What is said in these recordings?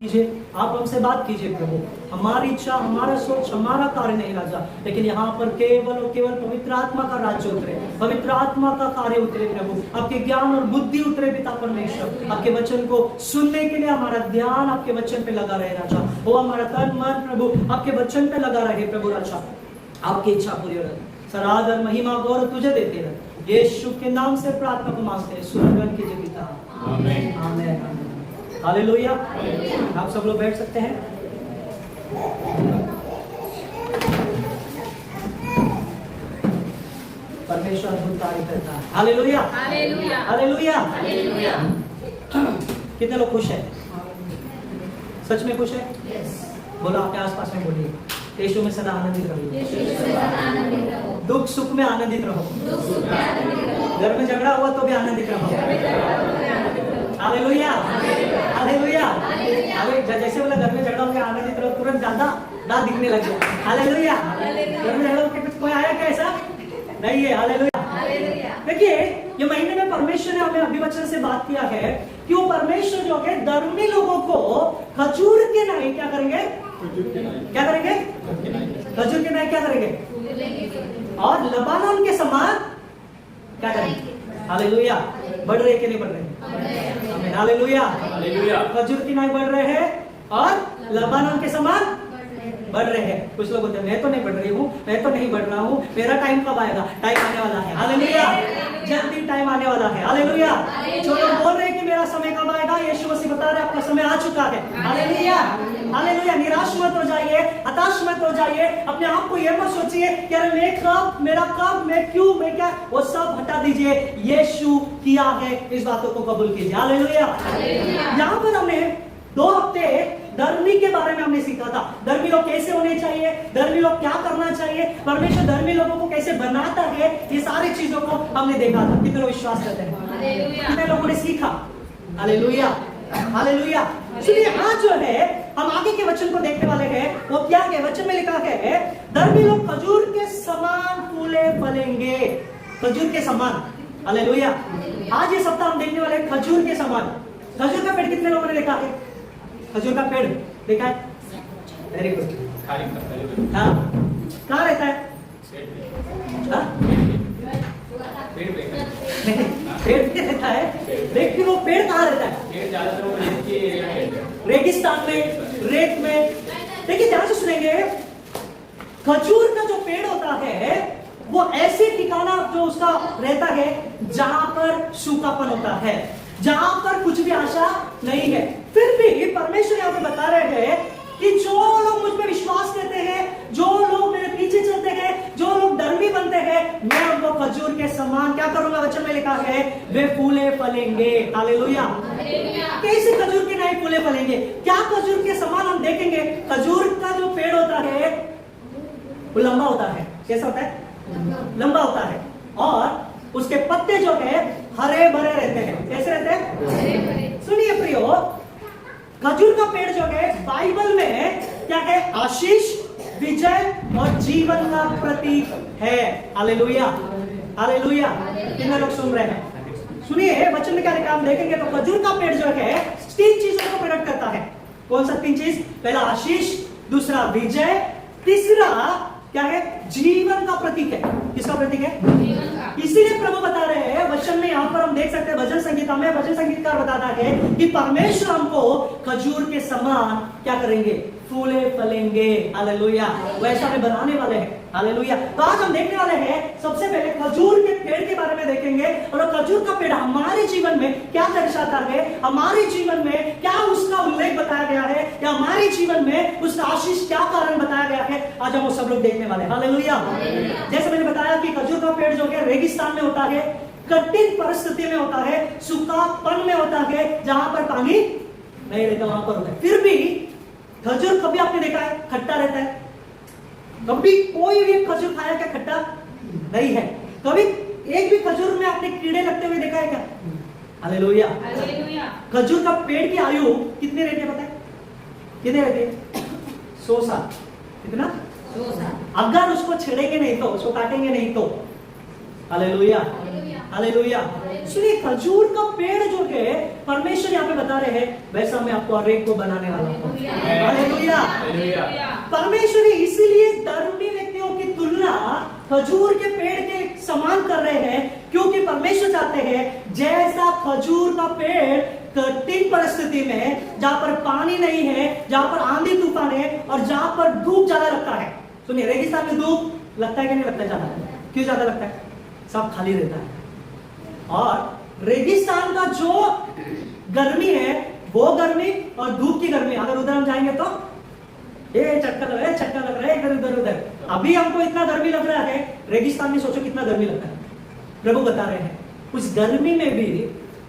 कीजिए, आप हमसे बात कीजिए प्रभु। हमारी इच्छा, हमारा सोच, हमारा कार्य नहीं राजा, लेकिन यहाँ पर केवल और केवल पवित्र आत्मा का राज्य उतरे, पवित्र आत्मा का कार्य उतरे प्रभु। आपके ज्ञान और बुद्धि उतरे पिता परमेश्वर। आपके वचन को सुनने के लिए हमारा ध्यान आपके वचन पे लगा रहे राजा। वो हमारा तन मन प्रभु आपके वचन पे लगा रहे प्रभु राजा। आपकी इच्छा पूरी हो रही। सर आदर महिमा गौरव तुझे देते रहे। यीशु के नाम से प्रार्थना को मांगते हैं, सुनगन कीजिए पिता। आमीन आमीन। हालेलुया। आप सब लोग बैठ सकते हैं। परमेश्वर अद्भुत कार्य करता है। Hallelujah hallelujah hallelujah hallelujah. कितने लोग खुश हैं? सच में खुश है? बोलो, आपके आसपास में बोलिए, यीशु में सदा आनंदित रहो। दुख सुख में आनंदित रहो। घर में झगड़ा हुआ तो भी आनंदित रहो। Hallelujah hallelujah. अबे जैसे बोला घर में झगड़ा हो गया आनंदित रहो, तुरंत ज्यादा दांत दिखने लग गया। हालेलुया। घर में झगड़ा होकर कोई आया क्या ऐसा? नहीं है। हालेलुया। देखिए, ये महीने में परमेश्वर ने हमें अभिवचन से बात किया है कि वो परमेश्वर जो है धर्मी लोगों को खजूर के नाई क्या करेंगे? क्या करेंगे? खजूर के नाई क्या करेंगे? और लबानोन के समान क्या करेंगे? हालेलुया। बढ़ रहे कि नहीं बढ़ रहे? आमीन। Hallelujah hallelujah. खजूर की नाई बढ़ रहे हैं और लबानोन के समान बढ़ रहे हैं। कुछ लोग बोलते हैं मैं तो नहीं बढ़ रही हूँ, मैं तो नहीं बढ़ रहा हूँ, मेरा टाइम कब आएगा? टाइम आने वाला है। हालेलुया। जल्दी टाइम आने वाला है। हालेलुया। जो लोग बोल रहे हैं कि मेरा समय कब आएगा, यीशु मसीह बता रहे हैं आपका समय आ चुका है। Hallelujah hallelujah. निराश मत हो जाइए, हताश मत हो जाइए। अपने आप को यह मत सोचिए कि अरे मैं कब, मेरा कब, मैं क्यों, मैं क्या, वो सब हटा दीजिए। यीशु किया है, इस बातों को कबूल कीजिए। हालेलुया। यहाँ पर हमने 2 हफ्ते धर्मी के बारे में हमने सीखा था। धर्मी लोग कैसे होने चाहिए, धर्मी लोग क्या करना चाहिए, परमेश्वर धर्मी लोगों को कैसे बनाता है, ये सारी चीजों को हमने देखा था। कितने लोग विश्वास करते हैं? कितने लोगों ने सीखा? Hallelujah hallelujah. सुनिए, आज जो है हम आगे के वचन को देखने वाले हैं। वो क्या है? वचन में लिखा है धर्मी लोग खजूर के समान फूले फलेंगे। खजूर के समान। हालेलुया। आज ये सप्ताह हम देखने वाले हैं खजूर के समान। खजूर का पेड़ कितने लोगों ने देखा है? खजूर का पेड़ देखा है? Very good. हाँ, कहाँ रहता है? पेड़ पे रहता है, लेकिन वो पेड़ कहाँ रहता है? रेगिस्तान में, रेत में। देखिए ध्यान से सुनेंगे, खजूर का जो पेड़ होता है वो ऐसे ठिकाना जो उसका रहता है जहां पर सूखापन होता है, जहां पर कुछ भी आशा नहीं है। फिर भी परमेश्वर यहाँ पे बता रहे हैं कि जो लोग मुझ पे विश्वास करते हैं, जो लोग मेरे पीछे चलते हैं, जो लोग धर्मी बनते हैं, मैं उनको खजूर के समान क्या करूंगा? वचन में लिखा है वे फूले फलेंगे। हालेलुया। कैसे खजूर के नहीं फूले फलेंगे? क्या खजूर के समान हम देखेंगे? खजूर का जो पेड़ होता है वो लंबा होता है। कैसा होता है? लंबा होता है। और उसके पत्ते जो है हरे भरे रहते हैं। कैसे रहते हैं? सुनिए प्रियो, खजूर का पेड़ जो है बाइबल में क्या है? आशीष, विजय और जीवन का प्रतीक है। Hallelujah hallelujah. कितने लोग सुन रहे हैं? सुनिए, वचन में क्या लिखा हम देखेंगे तो खजूर का पेड़ जो है 3 चीजों को प्रकट करता है। कौन सा 3 चीज? पहला आशीष, दूसरा विजय, तीसरा क्या है? जीवन का प्रतीक है। किसका प्रतीक है? इसीलिए प्रभु बता रहे हैं वचन में, यहाँ पर हम देख सकते हैं भजन संगीता में भजन संगीतकार बताता है कि परमेश्वर हमको खजूर के समान क्या करेंगे? फूले फलेंगे। हालेलुया। वैसा हमें बनाने वाले हैं। हालेलुया। तो आज हम देखने वाले हैं, सबसे पहले खजूर के पेड़ के बारे में देखेंगे और खजूर का पेड़ हमारे जीवन में क्या दर्शाता है, हमारे जीवन में क्या उसका उल्लेख बताया गया है, या हमारे जीवन में उसका आशीष क्या कारण बताया गया है। आज हम वो सब लोग देखने वाले हैं। हालेलुया। जैसे मैंने बताया कि खजूर का पेड़ जो है रेगिस्तान में होता है, कठिन परिस्थिति में होता है, सूखापन में होता है, जहां पर पानी नहीं रहता वहां पर होता है। फिर भी खजूर कभी आपने देखा है खट्टा रहता है? कभी कोई भी खजूर खाया क्या खट्टा नहीं है? कभी एक भी खजूर में आपने कीड़े लगते हुए देखा है क्या? हालेलुया। खजूर का पेड़ की आयु कितनी रहती है पता है? कितनी रहती है? 100 साल। कितना? 100 साल। अगर उसको छेड़ेंगे नहीं तो, उसको काटेंगे नहीं तो। Hallelujah hallelujah. सुनिए, खजूर का पेड़ जो है परमेश्वर यहाँ पे बता रहे हैं, वैसा मैं आपको हर एक को बनाने वाला हूँ। हालेलुया। परमेश्वर इसीलिए धर्मी व्यक्तियों की तुलना खजूर के पेड़ के समान कर रहे हैं, क्योंकि परमेश्वर चाहते हैं जैसा खजूर का पेड़ कठिन परिस्थिति में, जहां पर पानी नहीं है, जहां पर आंधी तूफान है और जहां पर धूप ज्यादा लगता है। सुनिए, रेगिस्तान में धूप लगता है कि नहीं लगता है? ज्यादा। क्यों ज्यादा लगता है? सब खाली रहता है। और रेगिस्तान का जो गर्मी है वो गर्मी और धूप की गर्मी, अगर उधर हम जाएंगे तो ये चक्कर लग रहा है, चक्कर लग रहा है इधर उधर उधर। अभी हमको इतना गर्मी लग रहा है, रेगिस्तान में सोचो कितना गर्मी लगता है। प्रभु बता रहे हैं उस गर्मी में भी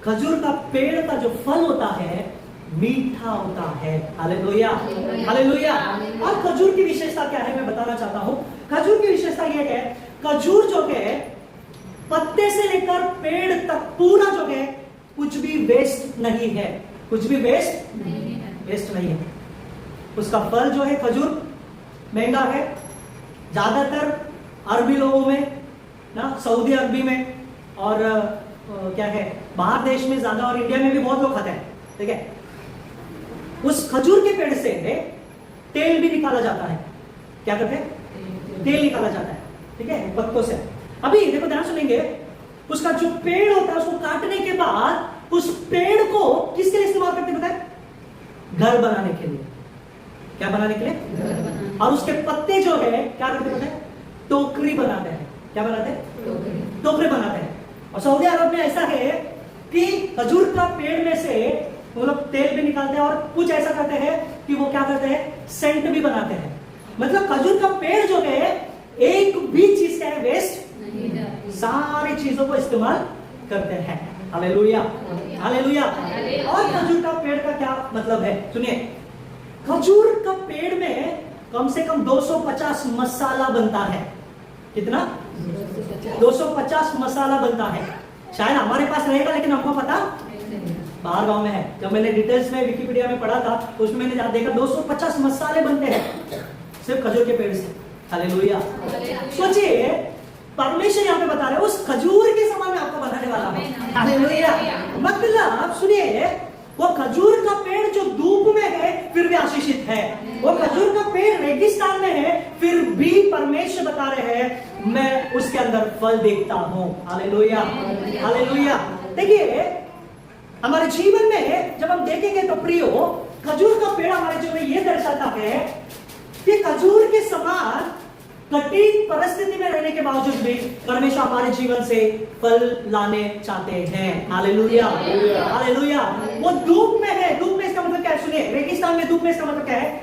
खजूर का पेड़ का जो फल होता है मीठा होता है। Hallelujah, hallelujah. और खजूर की विशेषता क्या है मैं बताना चाहता हूं। खजूर की विशेषता यह है, खजूर जो है पत्ते से लेकर पेड़ तक पूरा जो है कुछ भी वेस्ट नहीं है, कुछ भी वेस्ट नहीं है। उसका फल जो है खजूर महंगा है, ज्यादातर अरबी लोगों में ना, सऊदी अरबी में और क्या है बाहर देश में ज्यादा, और इंडिया में भी बहुत लोग खाते हैं। ठीक है, उस खजूर के पेड़ से तेल भी निकाला जाता है। क्या करते हैं? तेल निकाला जाता है। ठीक है, पत्तों से। अभी देखो ध्यान सुनेंगे, उसका जो पेड़ होता है उसको काटने के बाद उस पेड़ को किसके लिए इस्तेमाल करते हैं? घर बनाने के लिए। क्या बनाने के लिए? और उसके पत्ते जो है क्या करते हैं? टोकरी बनाते हैं। क्या बनाते हैं? टोकरी बनाते हैं। और सऊदी अरब में ऐसा है कि खजूर का पेड़ में से वो लोग तेल भी निकालते हैं और कुछ ऐसा करते हैं कि वो क्या करते हैं? सेंट भी बनाते हैं। मतलब खजूर का पेड़ जो है एक भी चीज का वेस्ट नहीं, सारी चीजों को इस्तेमाल करते हैं। Hallelujah, hallelujah. और खजूर का पेड़ का क्या मतलब है? सुनिए, खजूर का पेड़ में कम से कम 250 मसाला बनता है। कितना? 250 मसाला बनता है। शायद हमारे पास रहेगा लेकिन हमको पता बाहर गांव में है। जब मैंने डिटेल्स में विकिपीडिया में पढ़ा था उसमें मैंने देखा 250 मसाले बनते हैं सिर्फ खजूर के पेड़ से। हालेलुया। सोचिए, परमेश्वर यहाँ पे बता रहे हैं उस खजूर के समान मैं आपको बनाने वाला हूँ। हालेलुया। मतलब सुनिए, वो खजूर का पेड़ जो धूप में है फिर भी आशीषित है, वो खजूर का पेड़ रेगिस्तान में है फिर भी परमेश्वर बता रहे हैं मैं उसके अंदर फल देखता हूं। Hallelujah, hallelujah. देखिए, हमारे जीवन में जब हम देखेंगे तो प्रियो, खजूर का पेड़ हमारे जीवन में यह दर्शाता है कि खजूर के समान कठिन परिस्थिति में रहने के बावजूद भी परमेश्वर हमारे जीवन से फल लाने चाहते हैं। Hallelujah, hallelujah. वो धूप में है। धूप में इसका मतलब क्या है? सुनिए, रेगिस्तान में धूप में इसका मतलब क्या है?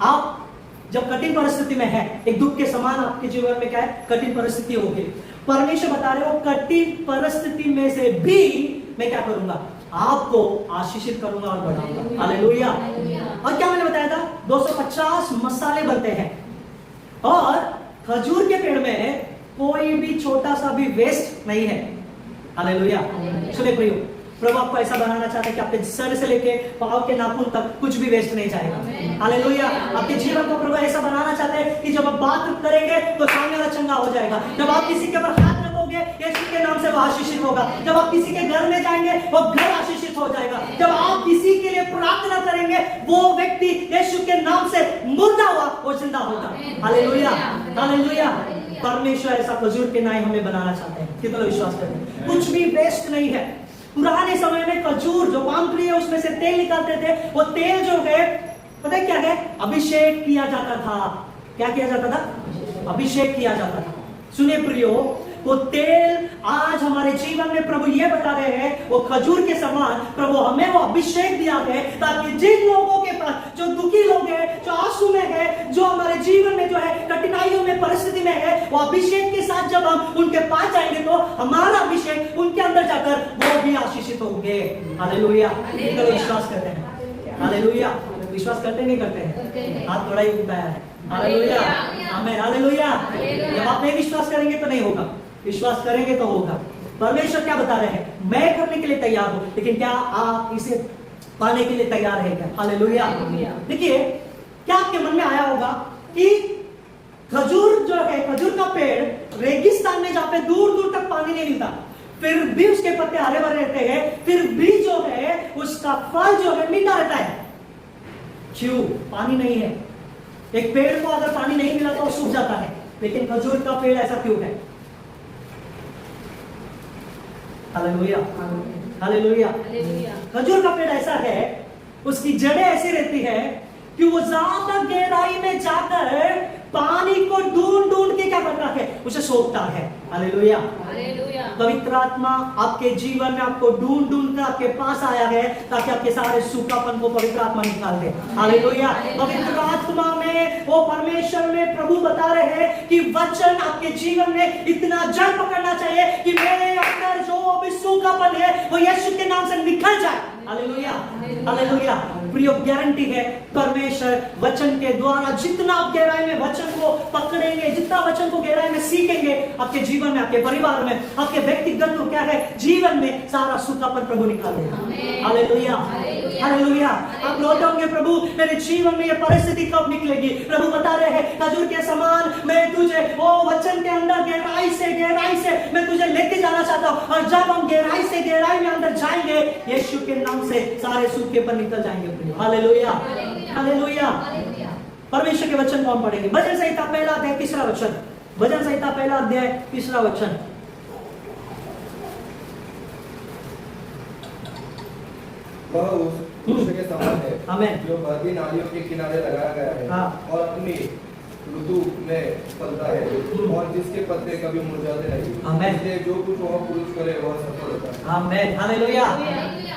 आप जब कठिन परिस्थिति में है, एक धूप के समान आपके जीवन में क्या है? कठिन परिस्थिति होगी। परमेश्वर बता रहे हो कठिन परिस्थिति में से भी मैं क्या करूंगा? आपको आशीषित करूंगा और बढ़ाऊंगा। हालेलुया। और क्या मैंने बताया था? 250 मसाले बनते हैं और खजूर के पेड़ में कोई भी छोटा सा भी वेस्ट नहीं है। हालेलुया। सुने प्रियो, प्रभु आपको ऐसा बनाना चाहते हैं कि आपके सर से लेके पांव के नाखून तक कुछ भी वेस्ट नहीं जाएगा। हालेलुया। आपके जीवन को प्रभु ऐसा बनाना चाहते हैं कि जब आप बात करेंगे तो सामने वाला चंगा हो जाएगा। जब आप किसी के ऊपर हाथ रखोगे यीशु के नाम से वो आशीषित होगा। जब आप किसी के घर में जाएंगे वो घर आशीषित हो जाएगा। जब आप किसी के लिए प्रार्थना करेंगे वो व्यक्ति यीशु के नाम से मुर्दा हुआ वो जिंदा होगा। Hallelujah, hallelujah. परमेश्वर ऐसा खजूर के नाई हमें बनाना चाहते हैं। कितना विश्वास करते हैं? कुछ भी वेस्ट नहीं है। पुराने समय में खजूर जो पाम ट्री है उसमें से तेल निकालते थे। वो तेल जो है पता है क्या है? अभिषेक किया जाता था। क्या किया जाता था? अभिषेक किया जाता था। सुनिए प्रियो, वो तेल आज हमारे जीवन में प्रभु ये बता रहे हैं वो खजूर के समान प्रभु हमें वो अभिषेक दिया है, ताकि जिन लोगों के पास जो दुखी लोग हैं, जो आंसू में है, जो हमारे जीवन में जो है कठिनाइयों में परिस्थिति में है, वो अभिषेक के साथ जब हम उनके पास जाएंगे तो हमारा अभिषेक उनके अंदर जाकर वो भी आशीषित होंगे। हालेलुया। विश्वास करते हैं? हालेलुया। विश्वास करते नहीं करते हैं? हाथ थोड़ा ही उठाया है। हालेलुया, आमीन, हालेलुया। जब आप नहीं विश्वास करेंगे तो नहीं होगा, विश्वास करेंगे तो होगा। परमेश्वर क्या बता रहे हैं? मैं करने के लिए तैयार हूं, लेकिन क्या आप इसे पाने के लिए तैयार है क्या? हालेलुया। देखिए, क्या आपके मन में आया होगा कि खजूर जो है, खजूर का पेड़ रेगिस्तान में जहां पे दूर दूर तक पानी नहीं मिलता, फिर भी उसके पत्ते हरे भरे रहते हैं, फिर भी जो है उसका फल जो है मीठा रहता है। क्यों? पानी नहीं है। एक पेड़ को अगर पानी नहीं मिला तो वो सूख जाता है, लेकिन खजूर का पेड़ ऐसा क्यों है? Hallelujah, hallelujah. खजूर का पेड़ ऐसा है, उसकी जड़ें ऐसी रहती है कि वो ज्यादा गहराई में जाकर पानी को ढूंढ ढूंढ के क्या करता है? उसे सोखता है। हालेलुया, पवित्र आत्मा आपके जीवन में आपको ढूंढ ढूंढ कर आपके पास आया है ताकि आपके सारे सूखापन को पवित्र आत्मा निकाल दे। हालेलुया। पवित्र आत्मा में वो परमेश्वर में प्रभु बता रहे हैं कि वचन आपके जीवन में इतना जड़ पकड़ना चाहिए कि मेरे अंदर जो भी सूखापन है वो यीशु के नाम से निकल जाए। Hallelujah, hallelujah. प्रिय गारंटी है परमेश्वर वचन के द्वारा जितना आप गहराई में वचन को पकड़ेंगे, जितना वचन को गहराई में सीखेंगे, आपके जीवन में, आपके परिवार में, आपके व्यक्तिगत क्या है जीवन में सारा सूखापन प्रभु निकाल देगा। Hallelujah, hallelujah. आप रोते होंगे प्रभु मेरे जीवन में ये परिस्थिति कब निकलेगी? प्रभु बता रहे हैं खजूर के समान मैं तुझे वो वचन के अंदर गहराई से मैं तुझे लेके जाना चाहता हूँ, और जब हम गहराई से गहराई में अंदर जाएंगे यीशु के नाम से सारे सूखेपन निकल जाएंगे। Hallelujah, hallelujah. परमेश्वर के वचन को हम पढ़ेंगे। भजन संहिता पहला अध्याय तीसरा वचन। भजन संहिता पहला अध्याय तीसरा वचन। वह उस वृक्ष के समान है आमीन, जो बहती नालियों के किनारे लगाया गया है हाँ। और अपनी ऋतु में फलता है और जिसके पत्ते कभी मुरझाते नहीं। आमीन। इसलिए जो कुछ वह पुरुष करे वह सफल होता है। आमीन, हालेलुया।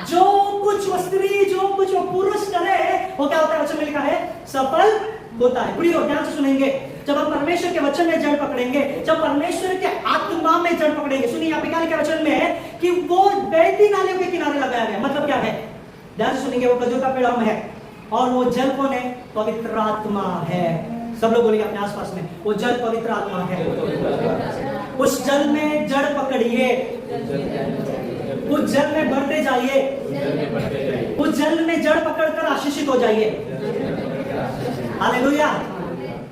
जो कुछ वो स्त्री, जो कुछ वो पुरुष करे वो क्या होता है? वचन में लिखा है सफल होता है। प्रिय ध्यान से सुनेंगे। जब हम परमेश्वर के वचन में जड़ पकड़ेंगे, जब परमेश्वर के आत्मा में जड़ पकड़ेंगे, सुनिए यहाँ पे क्या लिखा है वचन में कि वो बहती नालियों के किनारे लगाया गया। मतलब क्या है? ध्यान से सुनेंगे। वो खजूर का पेड़ हम है और वो जल कौन है? पवित्र आत्मा है। सब लोग बोलिए अपने आसपास में, वो जल पवित्र आत्मा है। उस जल में जड़ पकड़िए, उस जल में बढ़ते जाइए, उस जल में जड़ पकड़कर आशीषित हो जाइए। हालेलुया।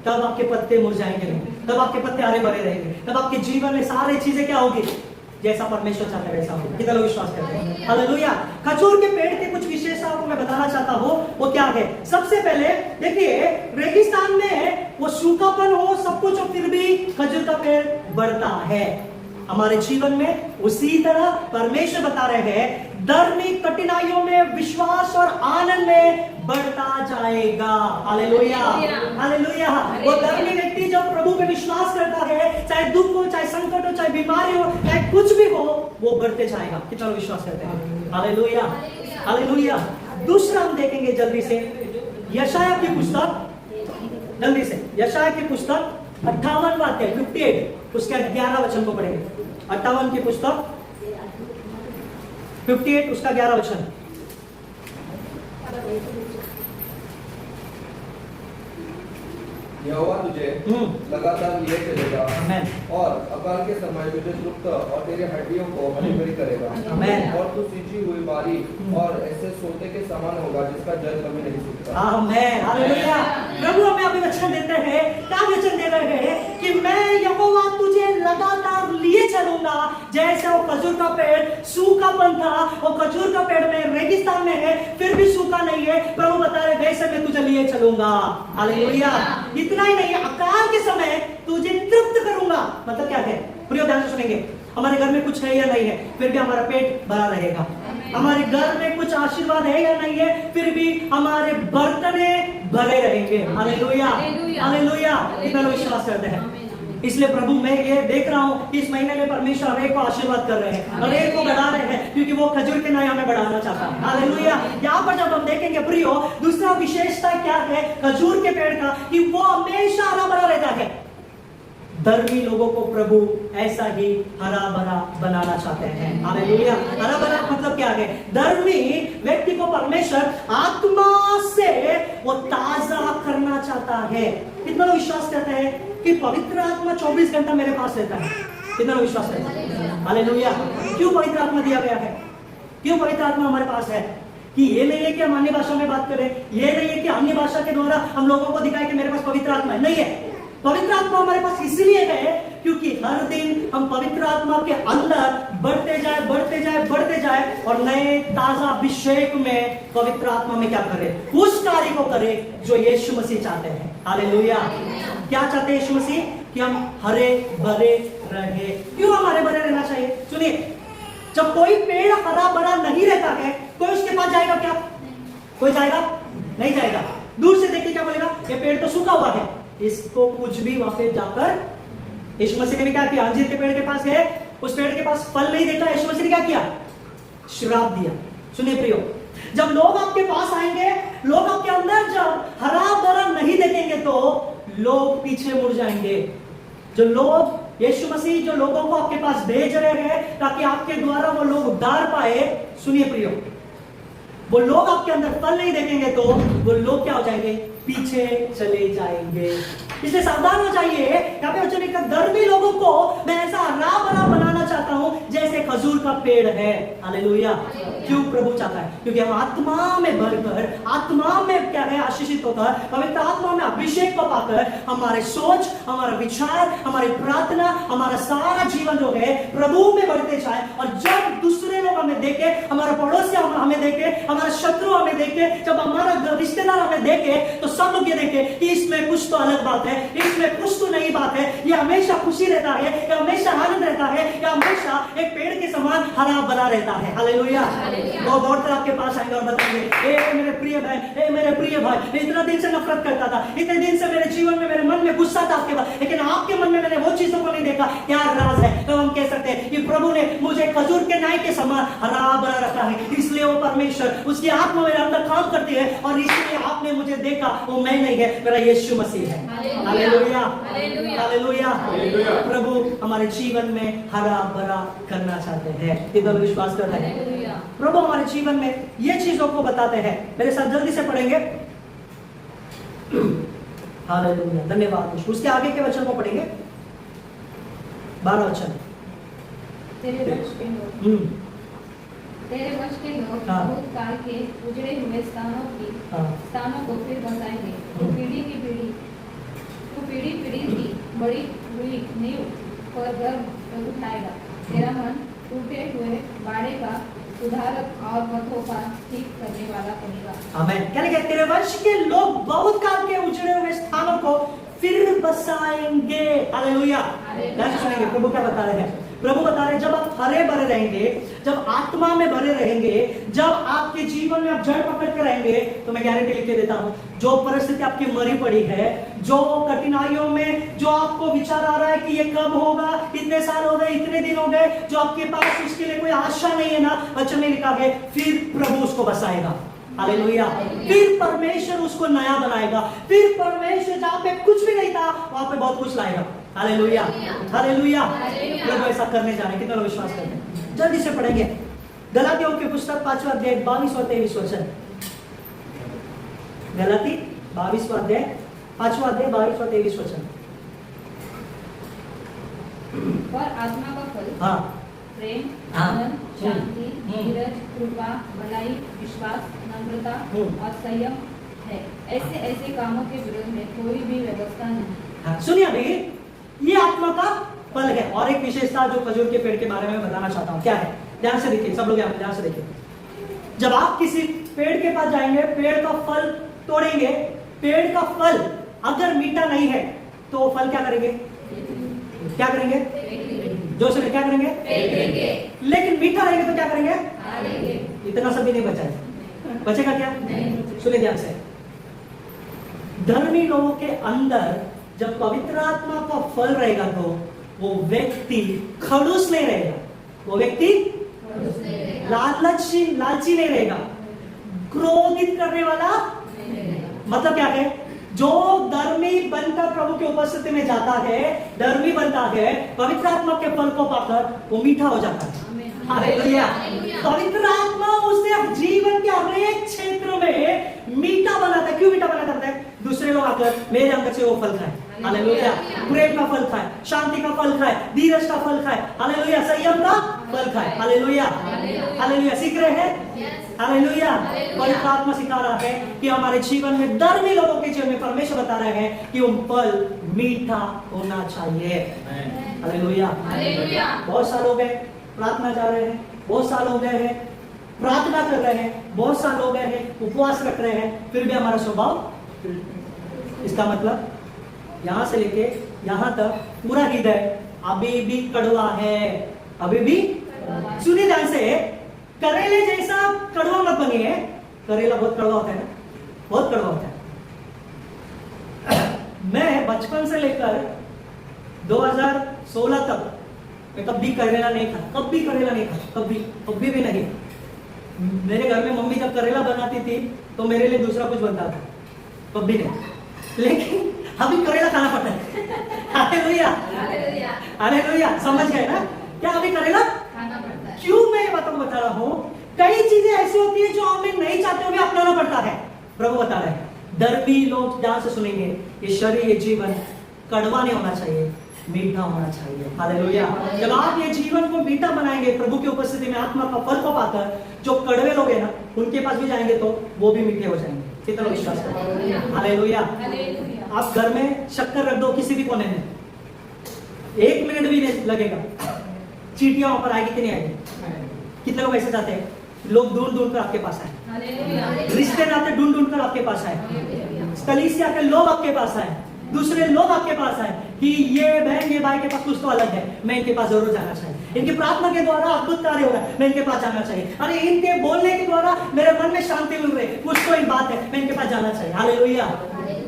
तब आपके पत्ते मुरझाएंगे नहीं, तब आपके पत्ते हरे भरे रहेंगे, तब आपके जीवन में सारी चीजें क्या होगी? जैसा परमेश्वर चाहता है वैसा होगा। कितना लोग विश्वास करते हैं? हालेलुया। खजूर के पेड़ के कुछ विशेषताओं को मैं बताना चाहता हूँ, वो क्या है? सबसे पहले देखिए, रेगिस्तान में वो सूखापन हो सब कुछ हो, फिर भी खजूर का पेड़ बढ़ता है। हमारे जीवन में उसी तरह परमेश्वर बता रहे हैं धार्मिक कठिनाइयों में विश्वास और आनंद में बढ़ता जाएगा। Hallelujah, hallelujah. वो धार्मिक व्यक्ति जो प्रभु पे विश्वास करता है, चाहे दुख हो, चाहे संकट हो, चाहे बीमारी हो, चाहे कुछ भी हो, वो बढ़ते जाएगा। कितना विश्वास करते हैं? Hallelujah, hallelujah. दूसरा हम देखेंगे जल्दी से यशायाह की पुस्तक, जल्दी से यशायाह की पुस्तक 58 अध्याय 58 उसके 11 वचन को पढ़ेंगे। 58 की पुस्तक 58 उसका 11 वचन। यहोवा तुझे लगातार लिए चलेगा और अकाल के समय तुझे तृप्त और तेरे हड्डियों को हरी भरी करेगा। और तू सींची हुई बारी और ऐसे सोते के समान होगा जिसका जल कभी नहीं सूखता। आमीन, हालेलुया। प्रभु हमें अभी वचन देते हैं, क्या वचन दे रहे हैं? कि मैं यहोवा तुझे लगातार लिए चलूंगा। जैसे वो खजूर का पेड़ सूखापन था, वो खजूर का पेड़ में रेगिस्तान में है फिर भी सूखा नहीं है, प्रभु बता रहे वैसे मैं तुझे लिए चलूंगा। हालेलुया। इतना ही नहीं, अकाल के समय तुझे तृप्त करूंगा। मतलब क्या है? प्रिय ध्यान से सुनेंगे। हमारे घर में कुछ है या नहीं है, फिर भी हमारा पेट भरा रहेगा। हमारे घर में कुछ आशीर्वाद है या नहीं है, फिर भी हमारे बर्तने भरे रहेंगे। Hallelujah, hallelujah. कितना लोग विश्वास करते हैं? इसलिए प्रभु मैं ये देख रहा हूँ इस महीने में परमेश्वर हर एक को आशीर्वाद कर रहे हैं, हर एक को बढ़ा रहे हैं, क्योंकि वो खजूर के नाम हमें बढ़ाना चाहता है। हालेलुया। यहाँ पर जब हम देखेंगे प्रियो, दूसरा विशेषता क्या है खजूर के पेड़ का? कि वो हमेशा हरा भरा रहता है। धर्मी लोगों को प्रभु ऐसा ही हरा भरा बनाना चाहते हैं। हालेलुया। हरा भरा मतलब क्या है? धर्मी व्यक्ति को परमेश्वर आत्मा से वो ताजा करना चाहता है। कितना लोग विश्वास करते हैं कि पवित्र आत्मा 24 घंटा मेरे पास रहता है? कितना लोग विश्वास करते हैं? हालेलुया। क्यों पवित्र आत्मा दिया गया है? क्यों पवित्र आत्मा हमारे पास है? कि ये नहीं है कि हम अन्य भाषा में बात करें, ये नहीं है कि अन्य भाषा के द्वारा हम लोगों को दिखाए कि मेरे पास पवित्र आत्मा है, नहीं है। पवित्र आत्मा हमारे पास इसलिए है क्योंकि हर दिन हम पवित्र आत्मा के अंदर बढ़ते जाए और नए ताजा अभिषेक में पवित्र आत्मा में क्या करें, उस कार्य को करें जो यीशु मसीह चाहते हैं। हालेलुया। क्या चाहते हैं यीशु मसीह? कि हम हरे भरे रहे। क्यों हम हरे भरे रहना चाहिए? सुनिए, जब कोई पेड़ हरा भरा नहीं रहता है, कोई उसके पास जाएगा क्या? कोई जाएगा? नहीं जाएगा। दूर से देख के क्या बोलेगा? ये पेड़ तो सूखा हुआ है, इसको कुछ भी वहां पे जाकर यीशु मसीह ने भी क्या किया? अंजीर के पेड़ के पास गए, उस पेड़ के पास फल नहीं देखा, यीशु मसीह ने क्या किया? श्राप दिया। सुनिए प्रियो, जब लोग आपके पास आएंगे, लोग आपके अंदर जब हरा भरा नहीं देखेंगे तो लोग पीछे मुड़ जाएंगे। जो लोग यीशु मसीह जो लोगों को आपके पास भेज रहे हैं ताकि आपके द्वारा वो लोग उद्धार पाए, सुनिए प्रियो, वो लोग आपके अंदर फल नहीं देखेंगे तो वो लोग क्या हो जाएंगे? पीछे चले जाएंगे। इसलिए सावधान हो जाइए। यहाँ पे वचन लिखा, धर्मी लोगों को मैं ऐसा हरा भरा बनाना चाहता हूं जैसे खजूर का पेड़ है। हालेलुया। क्यों प्रभु चाहता है? क्योंकि हम आत्मा में भरकर, आत्मा में क्या है? आशीषित होकर, पवित्र आत्मा में अभिषेक को पाकर हमारे सोच, हमारा विचार, हमारी प्रार्थना, हमारा सारा जीवन जो है प्रभु में बढ़ते जाए। और जब दूसरे लोग हमें देखे, हमारा पड़ोसी हमें देखे, हमारा शत्रु हमें देखे, जब हमारा रिश्तेदार हमें देखे, तो सब लोग ये देखे कि इसमें कुछ तो अलग बात है, इसमें कुछ तो नई बात है, ये हमेशा खुशी रहता है, ये हमेशा आनंद रहता है, ये हमेशा एक पेड़ के समान हरा भरा रहता है। हालेलुया। वो दौड़कर आपके पास आएंगे और बताएंगे, ए मेरे प्रिय भाई, ए मेरे प्रिय भाई, इतना दिन से नफरत करता था, इतने दिन से मेरे जीवन में, मेरे मन में गुस्सा था आपके पास, लेकिन आपके मन में मैंने वो चीजों को नहीं देखा। क्या राज है? तो हम कह सकते हैं कि प्रभु ने मुझे खजूर के नाई के समान हरा भरा रखा है, इसलिए वो परमेश्वर, उसकी आत्मा मेरे अंदर काम करती है और इसलिए आपने मुझे देखा, वो मैं नहीं है, मेरा यीशु मसीह है। Hallelujah, hallelujah. प्रभु हमारे जीवन में हरा भरा करना चाहते हैं। कितना विश्वास करते हैं? प्रभु हमारे जीवन में ये चीजों को बताते हैं। मेरे साथ जल्दी से पढ़ेंगे। हालेलुया, धन्यवाद। उसके आगे के वचन को पढ़ेंगे, 12 वचन। तेरे वश के लोग बहुत काल के उजड़े हुए स्थानों को फिर बसाएंगे। तो पीढ़ी की बड़ी हुई नींव पर गर्व उठाएगा। तेरा मन टूटे हुए बाड़े का सुधारक और पथों का ठीक करने वाला बनेगा। आमीन। क्या लिखा है? तेरे वंश के लोग बहुत काल के उजड़े हुए स्थानों को फिर बसाएंगे। हालेलुया। सुनेंगे प्रभु क्या बता रहे हैं। प्रभु बता रहे हैं, जब आप हरे भरे रहेंगे, जब आत्मा में भरे रहेंगे, जब आपके जीवन में आप जड़ पकड़ के रहेंगे, तो मैं गारंटी लिख के देता हूं, जो परिस्थिति आपकी मरी पड़ी है, जो कठिनाइयों में जो आपको विचार आ रहा है कि ये कब होगा, इतने साल हो गए, इतने दिन हो गए, जो आपके पास उसके लिए कोई आशा नहीं है ना, वचन में लिखा है फिर प्रभु उसको बसाएगा। हालेलुया। फिर परमेश्वर उसको नया बनाएगा। फिर परमेश्वर जहां पे कुछ भी नहीं था वहां पे बहुत कुछ लाएगा। Hallelujah, hallelujah. प्रभु ऐसा करने जा रहे हैं। कितना लोग विश्वास करते हैं? जल्दी से पढ़ेंगे गलातियों की पुस्तक 5वां अध्याय 22 और 23 वचन। गलाती 22वां अध्याय 5वां अध्याय 22 और 23 वचन। पर आत्मा का फल, हाँ, प्रेम, आनंद, शांति, धीरज, कृपा, भलाई, विश्वास, नम्रता और संयम है। ऐसे कामों के विरोध में कोई भी व्यवस्था नहीं। हाँ, सुनिए अभी, ये आत्मा का फल है। और एक विशेषता जो खजूर के पेड़ के बारे में बताना चाहता हूँ, क्या है? ध्यान से देखिए, सब लोग यहाँ पे ध्यान से देखिए। जब आप किसी पेड़ के पास जाएंगे, पेड़ का फल तोड़ेंगे, पेड़ का फल अगर मीठा नहीं है तो वो फल क्या करेंगे? क्या करेंगे? जो से क्या करेंगे? लेकिन मीठा रहेगा तो क्या करेंगे? इतना सब भी नहीं बचा है। बचेगा क्या? सुनिए ध्यान से। धर्मी लोगों के अंदर जब पवित्र आत्मा का फल रहेगा तो वो व्यक्ति खड़ूस नहीं रहेगा, वो व्यक्ति लालची नहीं रहेगा, क्रोधित करने वाला। मतलब क्या है? जो धर्मी बनकर प्रभु की उपस्थिति में जाता है, धर्मी बनता है, पवित्र आत्मा के फल को पाकर वो मीठा हो जाता है। हालेलुया। पवित्र आत्मा उसने जीवन के हर एक क्षेत्र में मीठा बनाता है। क्यों मीठा बनाता है? दूसरे लोग आकर मेरे अंदर से वो फल खाए। हालेलुया। प्रेम का फल खाए, शांति का फल खाए, धीरज का फल खाए, हालेलुया, संयम का फल खाए। Hallelujah, hallelujah. सीख रहे हैं? हालेलुया। पवित्र आत्मा सिखा रहा है कि हमारे जीवन में धर्मी लोगों के जीवन में परमेश्वर बता रहे हैं कि वो फल मीठा होना चाहिए। हालेलुया। बहुत साल हो गए प्रार्थना जा रहे हैं, बहुत साल हो गए हैं प्रार्थना कर रहे हैं, बहुत साल हो गए हैं उपवास रख रहे हैं, फिर भी हमारा स्वभाव, इसका मतलब यहां से लेके यहां तक पूरा हृदय अभी भी कड़वा है। अभी भी सुनिए ध्यान से, करेले जैसा कड़वा मत बनिए। करेला बहुत कड़वा होता है ना, बहुत कड़वा होता है। मैं बचपन से लेकर 2016 तक मैं कभी करेला नहीं था, कभी करेला नहीं था, कभी भी नहीं। मेरे घर में मम्मी जब करेला बनाती थी तो मेरे लिए दूसरा कुछ बनता था, कभी नहीं। लेकिन अभी करेला खाना पड़ता है। Hallelujah, hallelujah. समझ गए ना क्या? अभी करेला खाना पड़ता है। क्यों मैं ये बातों को बता रहा हूं? कई चीजें ऐसी होती है जो हमें नहीं चाहते हुए अपनाना पड़ता है। प्रभु बता रहे हैं धर्मी लोग ध्यान से सुनेंगे, ये शरीर ये जीवन कड़वा नहीं होना चाहिए, मीठा होना चाहिए। हालेलुया। जब आप ये जीवन को मीठा बनाएंगे प्रभु की उपस्थिति में आत्मा का फल को पाकर, जो कड़वे लोग हैं ना उनके पास भी जाएंगे तो वो भी मीठे हो जाएंगे। कितना विश्वास करें? हालेलुया। आप घर में शक्कर रख दो किसी भी कोने में, 1 मिनट भी नहीं लगेगा, चींटियां वहां पर आएगी कि नहीं आएगी? कितने लोग ऐसे जाते हैं? लोग ढूंढ ढूंढ कर आपके पास आए, रिश्तेदार ढूंढ ढूंढ कर आपके पास आए, कलीसिया के लोग आपके पास आए, दूसरे लोग आपके पास आए कि ये बहन ये भाई के पास कुछ तो अलग है, मैं इनके पास जरूर जाना चाहिए, इनकी प्रार्थना के द्वारा अद्भुत कार्य हो रहा है, मैं इनके पास जाना चाहिए, अरे इनके बोलने के द्वारा मेरे मन में शांति मिल रही है, कुछ तो एक बात है, मैं इनके पास जाना चाहिए। हालेलुया।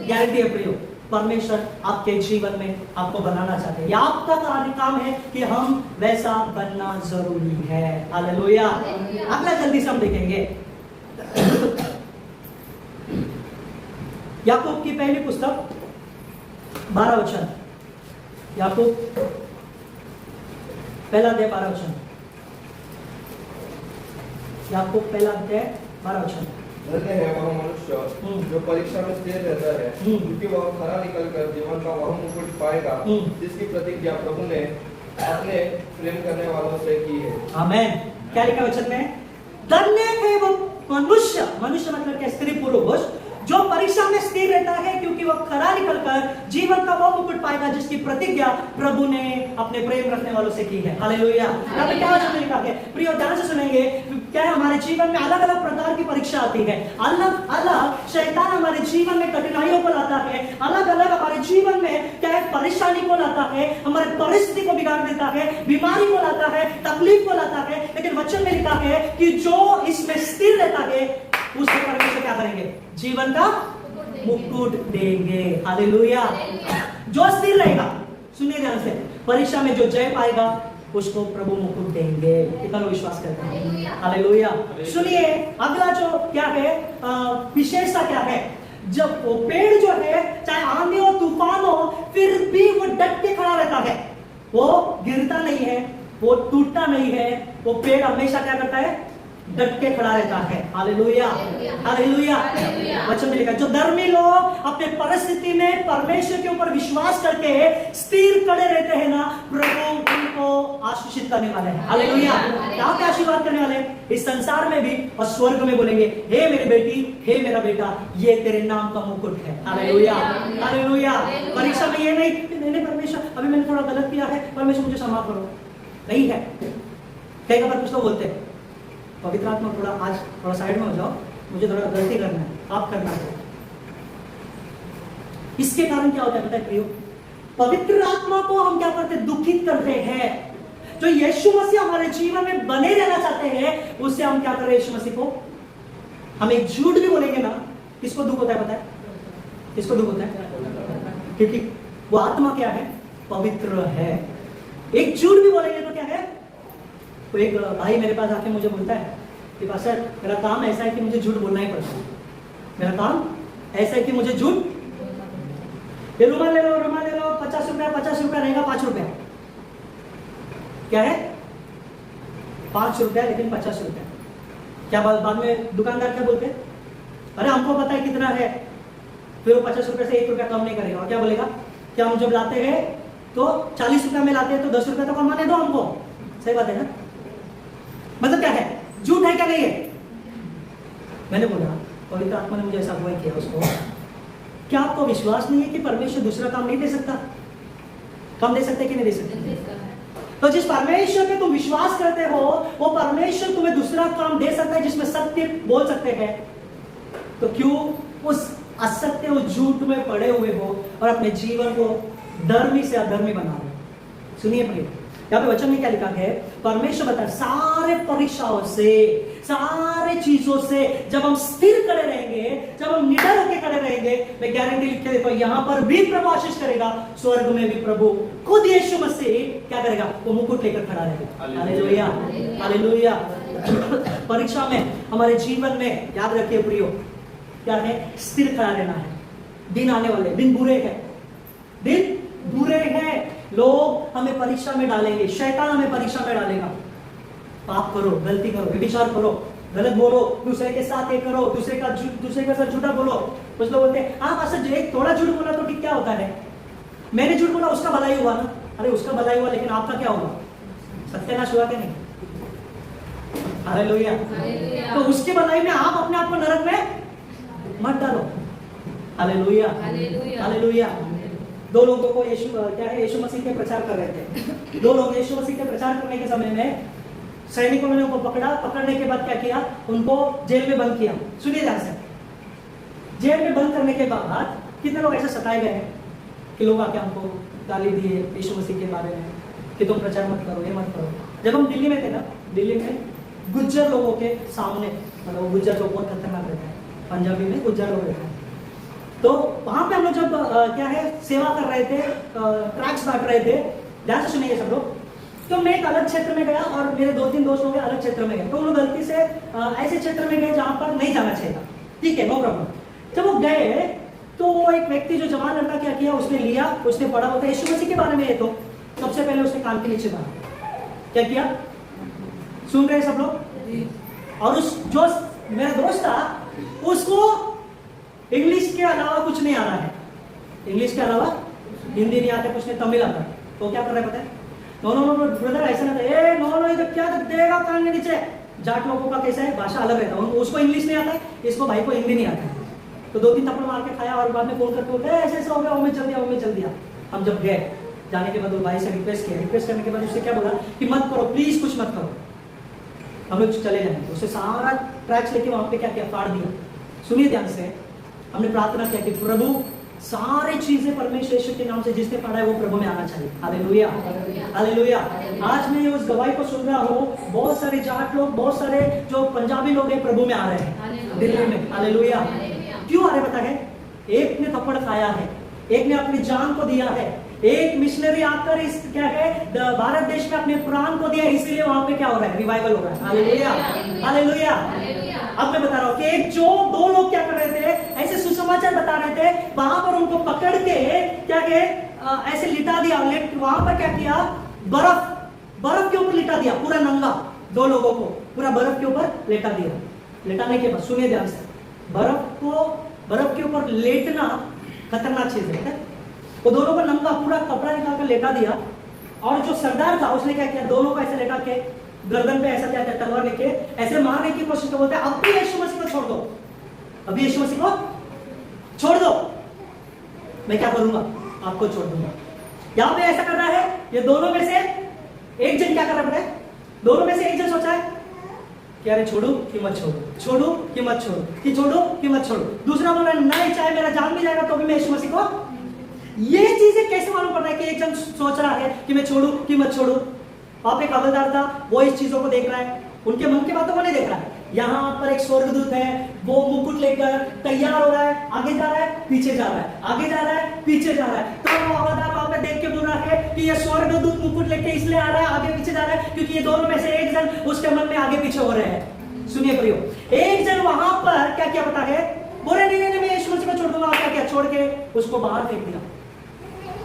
गारंटी है प्रियो, परमेश्वर आपके जीवन में आपको बनाना चाहते हैं। आपका काम है कि हम वैसा बनना जरूरी है। हालेलुया। अगला जल्दी से हम देखेंगे याकूब की पहली पुस्तक 12 वचन, याकूब पहला अध्याय 12 वचन, याकूब पहला अध्याय 12 वचन। धन्य है वह मनुष्य जो परीक्षा में स्थिर रहता है, क्योंकि वह खरा निकलकर जीवन का वह मुकुट पाएगा जिसकी प्रतिज्ञा प्रभु ने अपने प्रेम करने वालों से की है। आमेन। क्या लिखा वचन में? धन्य है वो मनुष्य, मनुष्य मतलब क्या? स्त्री पुरुष जो परीक्षा में स्थिर रहता है, क्योंकि वह खरा निकलकर जीवन का वो मुकुट पाएगा जिसकी प्रतिज्ञा प्रभु ने अपने प्रेम रखने वालों से की है। हालेलुया। यहाँ पे क्या वचन लिखा है? प्रिय ध्यान से सुनेंगे। क्या है? हमारे जीवन में अलग अलग प्रकार की परीक्षा आती है, अलग अलग शैतान हमारे जीवन में कठिनाइयों को लाता है, अलग अलग हमारे जीवन में क्या है? परेशानी को लाता है, हमारे परिस्थिति को बिगाड़ देता है, बीमारी को लाता है, तकलीफ को लाता है। लेकिन वचन में लिखा है कि जो इसमें स्थिर रहता है उससे परमेश्वर क्या करेंगे? जीवन का मुकुट देंगे। हालेलुया। जो स्थिर रहेगा, सुनिए ध्यान से, परीक्षा में जो जय पाएगा उसको प्रभु मुकुट देंगे। कितना लोग विश्वास करते हैं? हालेलुया। सुनिए अगला जो क्या है विशेषता क्या है? जब वो पेड़ जो है चाहे आंधी हो तूफान हो फिर भी वो डट के खड़ा रहता है, वो गिरता नहीं है, वो टूटता नहीं है, वो पेड़ हमेशा क्या करता है? डट के खड़ा रहता है। Hallelujah, hallelujah. वचन में लिखा जो धर्मी लोग अपने परिस्थिति में परमेश्वर के ऊपर विश्वास करके स्थिर खड़े रहते हैं ना, प्रभु उनको आशीषित करने वाले हैं। हालेलुया। क्या क्या आशीर्वाद करने वाले? इस संसार में भी और स्वर्ग में बोलेंगे, हे मेरी बेटी, हे मेरा बेटा, ये तेरे नाम का मुकुट है। Hallelujah, hallelujah. परीक्षा में ये नहीं परमेश्वर अभी मैंने थोड़ा गलत किया है, परमेश्वर मुझे क्षमा करो, नहीं है। कई बार कुछ लोग बोलते हैं पवित्र आत्मा थोड़ा साइड में हो जाओ, मुझे थोड़ा गलती करना है, आप करना है। इसके कारण क्या होता है पता है प्रियो? पवित्र आत्मा को हम क्या करते हैं? दुखित करते हैं। जो यीशु मसीह हमारे जीवन में बने रहना चाहते हैं उससे हम क्या कर रहे हैं? यीशु मसीह को हम एक झूठ भी बोलेंगे ना, किसको दुख होता है पता है? किसको दुख होता है? क्योंकि वो आत्मा क्या है? पवित्र है। एक झूठ भी बोलेंगे तो क्या है? तो एक भाई मेरे पास आके मुझे बोलता है कि पास्टर मेरा काम ऐसा है कि मुझे झूठ बोलना ही पड़ता है, मेरा काम ऐसा है कि मुझे झूठ, ये रुमाल ले लो 50 रुपया, 50 रुपया रहेगा 5 रुपया, क्या है? 5 रुपया लेकिन 50 रुपया। क्या बाद में दुकानदार क्या बोलते हैं? अरे हमको पता है कितना है, फिर वो 50 रुपये से 1 रुपया कम नहीं करेगा। और क्या बोलेगा? क्या हम जब लाते हैं तो 40 रुपया में लाते हैं तो 10 रुपया तो कमाने दो हमको। सही बात है ना? मतलब क्या है, झूठ है क्या नहीं है? मैंने बोला पवित्र आत्मा ने मुझे ऐसा अगुवाई किया उसको, क्या आपको विश्वास नहीं है कि परमेश्वर दूसरा काम नहीं दे सकता? काम दे सकते कि नहीं दे सकते? तो जिस परमेश्वर पे तुम विश्वास करते हो वो परमेश्वर तुम्हें दूसरा काम दे सकता है जिसमें सत्य बोल सकते हैं, तो क्यों उस असत्य, उस झूठ में पड़े हुए हो और अपने जीवन को धर्मी से अधर्मी बना रहे हो? सुनिए प्रिय, यहाँ पे वचन में क्या लिखा है? परमेश्वर बता सारे परीक्षाओं से, सारे चीजों से जब हम स्थिर खड़े रहेंगे, जब हम निडर होकर खड़े रहेंगे, मैं गारंटी लिख के देखो यहाँ पर भी प्रभु आशीष करेगा, स्वर्ग में भी प्रभु खुद यीशु मसीह क्या करेगा? वो मुकुट लेकर खड़ा रहेगा। Hallelujah, hallelujah. परीक्षा में, हमारे जीवन में याद रखिए प्रियो, क्या है? स्थिर खड़ा रहना है। दिन आने वाले, दिन बुरे हैं, दिन बुरे हैं। लोग हमें परीक्षा में डालेंगे, शैतान हमें परीक्षा में डालेगा। पाप करो, गलती करो, व्यभिचार करो, गलत बोलो, दूसरे के साथ ये करो, दूसरे के साथ झूठा बोलो। कुछ लोग बोलते हैं आप ऐसे एक थोड़ा झूठ बोला तो क्या होता है? मैंने झूठ बोला उसका भलाई हुआ ना। अरे उसका भलाई हुआ, लेकिन आपका क्या हुआ? सत्यानाश हुआ क्या नहीं? हालेलुया। तो उसकी भलाई में आप अपने आप को नरक में मत डालो। Hallelujah, hallelujah. दो लोगों को यीशु मसीह के प्रचार कर रहे थे। दो लोग यीशु मसीह के प्रचार करने के समय में सैनिकों ने उनको पकड़ा, पकड़ने के बाद क्या किया? उनको जेल में बंद किया। सुनिए ध्यान से, जेल में बंद करने के बाद कितने लोग ऐसे सताए गए हैं कि लोग आके हमको गाली दिए यीशु मसीह के बारे में कि तुम प्रचार मत करो, ये मत करो। जब हम दिल्ली में थे ना, दिल्ली में गुज्जर लोगों के सामने, मतलब गुज्जर लोग बहुत खतरनाक रहते हैं, पंजाबी में गुज्जर लोग रहते हैं, तो वहां पे हम लोग जब सेवा कर रहे थे, ट्रैक्स बांट रहे थे, ध्यान से सुनिए सब लोग। तो मैं एक अलग क्षेत्र में गया और मेरे 2-3 दोस्त लोग अलग क्षेत्र में गए, तो वो लोग गलती से ऐसे क्षेत्र में गए जहां पर नहीं जाना चाहिए। ठीक है, नो प्रॉब्लम। जब वो गए तो वो एक व्यक्ति जो जवान लड़का क्या किया, उसने लिया, उसने पढ़ा होता है यीशु मसीह के बारे में, ये तो सबसे पहले उसने कान के नीचे मारा। क्या किया? सुन रहे सब लोग? और उस जो मेरा दोस्त था उसको इंग्लिश के अलावा कुछ नहीं आ रहा है, इंग्लिश के अलावा हिंदी नहीं आता, कुछ नहीं तमिल आता, तो क्या कर रहा है पता है? नो नो नो ब्रदर ऐसा ना ए नो नो इधर क्या देगा कान के नीचे। जाट लोगों का कैसा है, भाषा अलग रहता है, उसको इंग्लिश नहीं आता है, इसको भाई को हिंदी नहीं आता है, तो 2-3 थप्पड़ मार के खाया और बाद में फोन करके बोलते ऐसे ऐसे हो गया, वो मैं चल दिया, वो मैं चल दिया। हम जब गए, जाने के बाद वो भाई से रिक्वेस्ट किया, रिक्वेस्ट करने के बाद उससे क्या बोला कि मत करो प्लीज, कुछ मत करो, हम लोग चले जाएंगे। उससे सारा ट्रैक्स लेके वहां पे क्या किया? फाड़ दिया। सुनिए ध्यान से, हमने प्रार्थना किया कि प्रभु सारी चीजें परमेश्वर यीशु के नाम से जिसने पढ़ा है वो प्रभु में आना चाहिए। Hallelujah, hallelujah. आज मैं उस गवाही को सुन रहा हूँ, बहुत सारे जाट लोग, बहुत सारे जो पंजाबी लोग हैं प्रभु में आ रहे हैं दिल्ली में। हालेलुया। क्यों आ रहे पता है? एक ने थप्पड़ खाया है, एक ने अपनी जान को दिया है, एक मिशनरी आकर इस क्या है भारत देश में अपने प्राण को दिया, इसीलिए वहां पे क्या हो रहा है? रिवाइवल हो रहा है। Hallelujah, hallelujah. अब मैं बता रहा हूँ कि एक जो 2 लोग क्या कर रहे थे, ऐसे सुसमाचार बता रहे थे, वहां पर उनको पकड़ के क्या है ऐसे लिटा दिया। वहां पर क्या किया? बर्फ के ऊपर लिटा दिया, पूरा नंगा 2 लोगों को पूरा बर्फ के ऊपर लेटा दिया। लेटाने के बाद सुनिए ध्यान से, बर्फ के ऊपर लेटना खतरनाक चीज है। वो दोनों को नंगा पूरा कपड़ा निकाल कर लेटा दिया, और जो सरदार था उसने क्या किया? दोनों को ऐसे लेटा के गर्दन पे ऐसा क्या किया? तलवार लेके ऐसे मारने की कोशिश कर, बोलते हैं अब भी यीशु मसीह को छोड़ दो, अभी यीशु मसीह को छोड़ दो, मैं क्या करूंगा? आपको छोड़ दूंगा। यहां पे ऐसा कर रहा है, ये दोनों में से एक जन क्या कर रहा है? दोनों में से एक जन सोचा है कि अरे छोड़ू कि मत छोड़ू, छोड़ू कि मत छोड़ू, कि छोड़ू कि मत छोड़ू। दूसरा बोल रहा है नहीं, चाहे मेरा जान भी जाएगा तो भी मैं यीशु मसीह को। ये चीजें कैसे मालूम पड़ रहा है कि एक जन सोच रहा है कि मैं छोड़ू कि मत छोड़ू? आप एक हवलदार था, वो इस चीजों को देख रहा है, उनके मन की बातों को नहीं देख रहा है। यहाँ पर एक स्वर्गदूत है, वो मुकुट लेकर तैयार हो रहा है, आगे जा रहा है, पीछे जा रहा है, आगे जा रहा है, पीछे जा रहा है। तो वो हवलदार वहां पे देख के बोल रहा है कि ये स्वर्गदूत मुकुट लेके इसलिए आ रहा है, आगे पीछे जा रहा है क्योंकि ये दोनों में से एक जन उसके मन में आगे पीछे हो रहे हैं। सुनिए प्रियो, एक जन वहां पर क्या किया पता है? बोले नहीं नहीं मैं यीशु मसीह को छोड़ दूंगा। क्या किया? छोड़ के उसको बाहर फेंक दिया।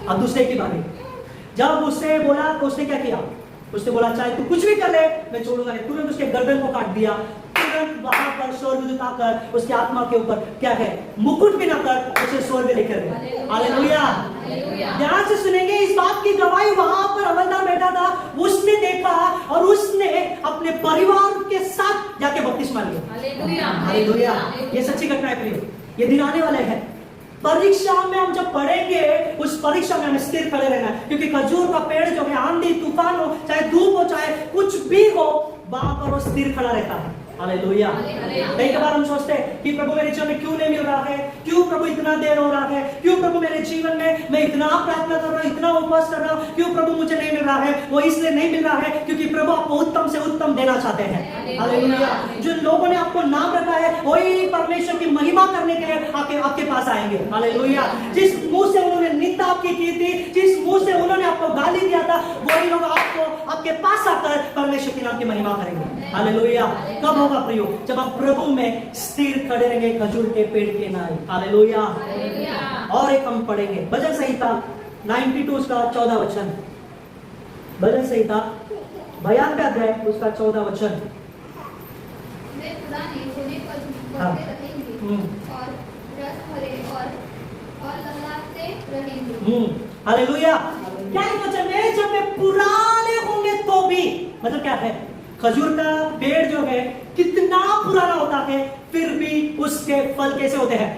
अब दूसरे की बारी, जब उससे बोला तो उसने क्या किया? उसने बोला चाहे तू कुछ भी कर ले मैं छोड़ूंगा नहीं। तुरंत उसके गर्दन को काट दिया। तुरंत वहां पर स्वर्गदूत आकर उसके आत्मा के ऊपर क्या है? मुकुट भी ना कर उसे स्वर्ग लेकर गए। हालेलुया। ध्यान से सुनेंगे, इस बात की गवाही वहां पर हवलदार बैठा था, उसने देखा और उसने अपने अपने परिवार के साथ जाके बपतिस्मा लिया। Hallelujah, hallelujah. ये सच्ची घटना है प्रिय, ये दिन आने वाले हैं। परीक्षा में हम जब पढ़ेंगे, उस परीक्षा में हमें स्थिर खड़े रहना है, क्योंकि खजूर का पेड़ जो है, आंधी तूफान हो, चाहे धूप हो, चाहे कुछ भी हो, वहां पर वो स्थिर खड़ा रहता है। हालेलुया। कई बार हम सोचते हैं कि प्रभु मेरे जीवन में क्यों नहीं मिल रहा है, क्यों प्रभु इतना देर हो रहा है, क्यों प्रभु मेरे जीवन में मैं इतना प्रार्थना कर रहा हूं, इतना उपवास कर रहा हूं, क्यों प्रभु मुझे नहीं मिल रहा है। वो इसलिए नहीं मिल रहा है क्योंकि प्रभु आपको उत्तम से उत्तम देना चाहते हैं। हालेलुया। जो लोगों ने आपको नाम रखा है, वही परमेश्वर की महिमा करने के लिए आपके पास आएंगे। हालेलुया। जिस मुंह से उन्होंने निंदा आपकी की थी, जिस मुंह से उन्होंने आपको गाली दिया था, वही लोग आपको आपके पास आकर परमेश्वर के नाम की महिमा करेंगे। हालेलुया। कब होगा प्रियो? जब हम प्रभु में स्थिर खड़े रहेंगे खजूर के पेड़ के नाई। हालेलुया। और एक हम पढ़ेंगे भजन संहिता 92 उसका 14 वचन। भजन संहिता 92 अध्याय उसका 14 वचन। वे पुराने होने पर बढ़ते रहेंगे और रस भरे और लहराते रहेंगे। हालेलुया। क्या है वचन में? जब वे पुराने होंगे तो भी, मतलब क्या है? खजूर का पेड़ जो है कितना पुराना होता है, फिर भी उसके फल कैसे होते हैं?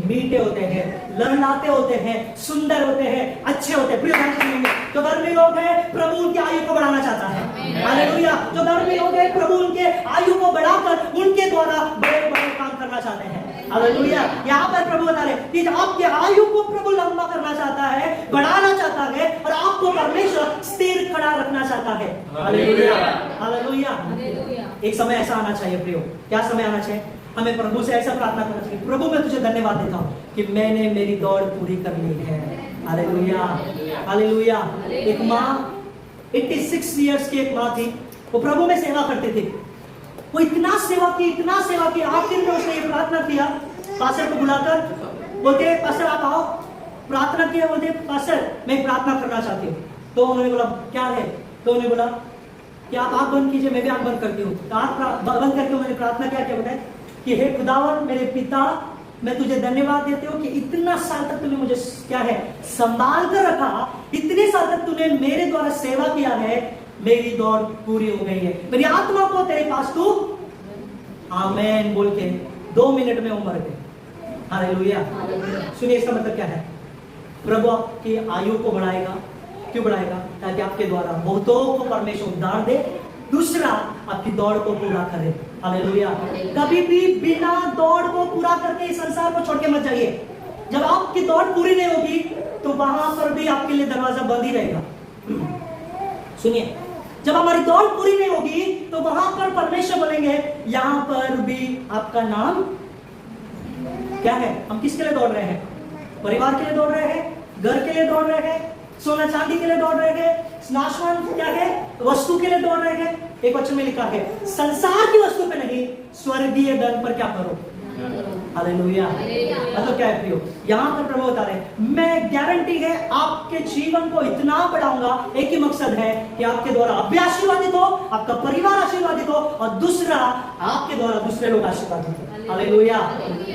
मीठे होते हैं, लहराते होते हैं, सुंदर होते हैं, अच्छे होते हैं। प्रिय भाई, जो धर्मी लोग हैं, प्रभु उनकी आयु को बढ़ाना चाहता है। हालेलुया। जो धर्मी लोग हैं, प्रभु उनके आयु को बढ़ाकर उनके द्वारा बड़े बड़े काम करना चाहते हैं। हालेलुया। यहाँ पर प्रभु बता रहे कि आपके आयु को प्रभु लंबा करना चाहता है, बढ़ाना चाहता है, और आपको परमेश्वर स्थिर खड़ा रखना चाहता है। हालेलुया। हालेलुया। एक समय ऐसा आना चाहिए प्रियो। क्या समय आना चाहिए? हमें प्रभु से ऐसा प्रार्थना करना चाहिए, प्रभु मैं तुझे धन्यवाद देता हूँ कि मैंने मेरी दौड़ पूरी कर ली है। हालेलुया। हालेलुया। एक माँ 86 इयर्स की एक माँ थी, वो प्रभु में सेवा करते थे। वो इतना सेवा की, आखिर में उसने ये प्रार्थना किया, पास्टर को बुलाकर बोलते पास्टर आप आओ। प्रार्थना किया, बोलते पास्टर मैं प्रार्थना करना चाहती हूँ। तो उन्होंने बोला क्या है? तो उन्होंने बोला कि आप आंख बंद कीजिए, मैं भी आंख बंद करती हूँ। तो आंख बंद करके मैंने प्रार्थना किया, क्या बताया कि हे खुदावन मेरे पिता, मैं तुझे धन्यवाद देती हूँ कि इतना साल तक तूने मुझे क्या है संभाल कर रखा, इतने साल तक तूने मेरे द्वारा सेवा किया है, मेरी दौड़ पूरी हो गई है, मेरी आत्मा को तेरे पास तू आमेन बोल के 2 मिनट में वो मर गए। हालेलुया। सुनिए इसका मतलब क्या है? प्रभु आपकी आयु को बढ़ाएगा। क्यों बढ़ाएगा? ताकि आपके द्वारा बहुतों को परमेश्वर उद्धार दे, दूसरा आपकी दौड़ को पूरा करे। हालेलुया। कभी भी बिना दौड़ को पूरा करके इस संसार को छोड़ के मत जाइए। जब आपकी दौड़ पूरी नहीं होगी तो वहां पर भी आपके लिए दरवाजा बंद ही रहेगा। सुनिए, जब हमारी दौड़ पूरी नहीं होगी तो वहां पर परमेश्वर बोलेंगे यहां पर भी आपका नाम क्या है? हम किसके लिए दौड़ रहे हैं? परिवार के लिए दौड़ रहे हैं, घर के लिए दौड़ रहे हैं, सोना चांदी के लिए दौड़ रहे हैं, नाशवान क्या है वस्तु के लिए दौड़ रहे हैं। एक वचन में लिखा है संसार की वस्तु पे नहीं, स्वर्गीय धन पर क्या करो। हालेलुया। मतलब क्या है प्रियो? यहाँ पर प्रभु बता रहे मैं गारंटी है आपके जीवन को इतना बढ़ाऊंगा। एक ही मकसद है कि आपके द्वारा आप भी आशीर्वादित हो, आपका परिवार आशीर्वादित हो, और दूसरा आपके द्वारा दूसरे लोग आशीर्वादित हो। हालेलुया।